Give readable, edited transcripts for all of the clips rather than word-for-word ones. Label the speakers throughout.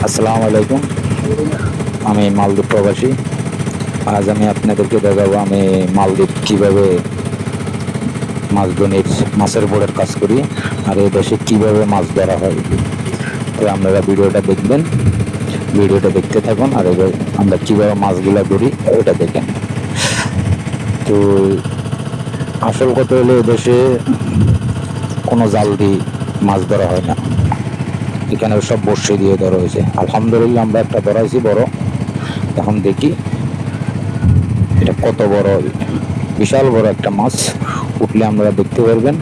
Speaker 1: আসসালামু আলাইকুম। আমি মালদ্বীপ প্রবাসী। আজ আমি আপনাদেরকে দেখাবো আমি মালদ্বীপ কিভাবে মাছের বোর্ডের কাজ করি আর এই দেশে কিভাবে মাছ ধরা হয়। তো আপনারা ভিডিওটা দেখবেন, ভিডিওটা দেখতে থাকুন আর এবার আমরা কিভাবে মাছগুলো ধরি ওটা দেখেন। তো আসল কথা হলো এদেশে কোনো জাল দিয়ে মাছ ধরা হয় না, এখানে সব বর্ষি দিয়ে ধরা হয়েছে। আলহামদুলিল্লাহ আমরা একটা ধরাইছি বড়। এখন দেখি এটা কত বড়, বিশাল বড় একটা মাছ। উঠলে আপনারা দেখতে পারবেন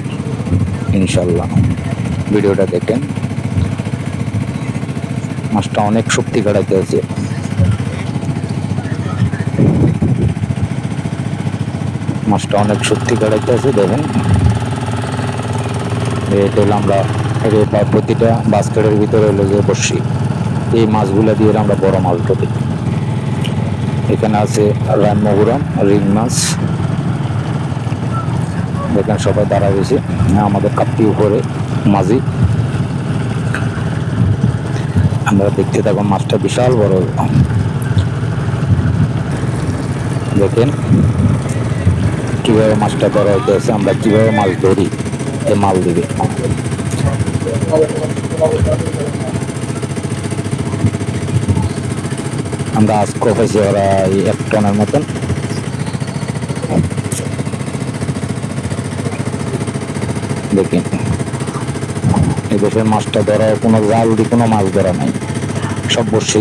Speaker 1: ইনশাল্লাহ। ভিডিওটা দেখেন। মাছটা অনেক শক্তি কাটাইতে আছে। মাছটা অনেক শক্তি কাটাইতে আছে, দেখেন। এটা হলো আমরা প্রতিটা বাস্কেটের ভিতরে হলো যে বর্ষি, এই মাছগুলো দিয়ে আমরা বড় মাছ ধরি। এখানে আছে রানমগুরাম, রিং মাছ, দেখেন সবাই দাঁড়া গেছে। আমাদের কাপ্তি উপরে মাঝি, আমরা দেখতে থাকুন। মাছটা বিশাল বড়, দেখেন কিভাবে মাছটা ধরা হইতেছে। আমরা কিভাবে মাছ ধরি এ মাল দিবে। আমরা আজকে পাইছি ওরা 1 টনের মতন। দেখেন এই দেশের মাছটা ধরা কোনো জাল দিয়ে কোনো মাছ ধরা নাই, সব বর্ষি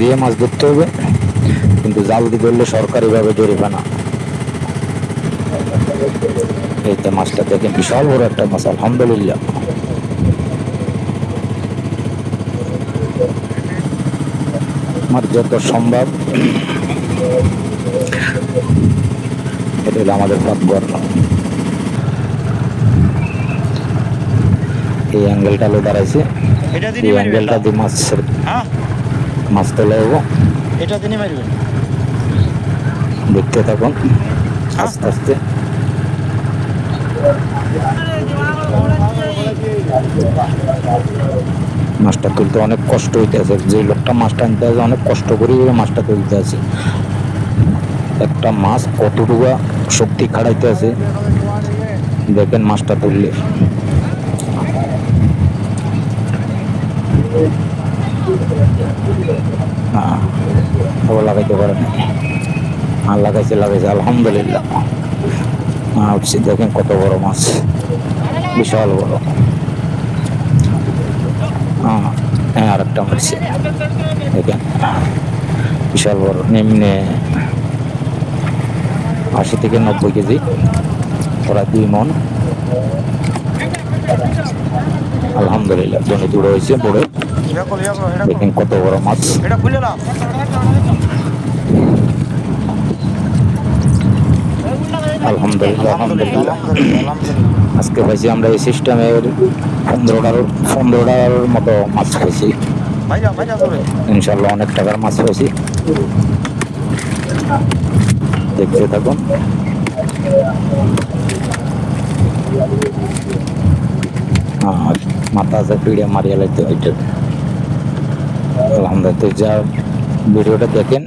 Speaker 1: দিয়ে মাছ ধরতে হবে। কিন্তু জাল দিয়ে ধরলে সরকারিভাবে জরিমানা। এইতে মাছটা দেখেন বিশাল বড় একটা মাছ, আলহামদুলিল্লাহ। আমার যত সম্ভব এটা হলো আমাদের পাকঘর। এই অ্যাঙ্গেলটা লো দাঁড়াইছে, এই অ্যাঙ্গেলটা দিয়ে মাছ তোলা হবো। দেখতে থাকুন আস্তে আস্তে। মাছটা তুলতে অনেক কষ্ট হইতে আছে, যে লোকটা মাছটা আনতে আছে অনেক কষ্ট করে মাছটা তুলতে আছে। একটা মাছ কতটুকু শক্তি খাড়াইতে আছে দেখেন মাছটা তুললে। লাগাইতে পারে না, আর লাগাইছে আলহামদুলিল্লাহ। উঠছি, দেখেন কত বড় মাছ, বিশাল বড়। হ্যাঁ আরেকটা মারছে, দেখেন বিশাল বড়, নিম্নে 80 থেকে 90 কেজি, ওরা 2 মন। আলহামদুলিল্লাহ জনে তুড়ে হয়েছে বড়। দেখেন কত বড় মাছ। আলহামদুলিল্লাহ আজকে পাইছি আমরা এই সিস্টেমের 15টার মতো মাছ পাইছি ইনশাল্লাহ। অনেক টাকার মাছ পাইছি, দেখতে থাকুন। মাথা আছে পিড়ে মারিয়া লাগতে হইতে। আলহামদুলিল্লাহ যা ভিডিওটা দেখেন।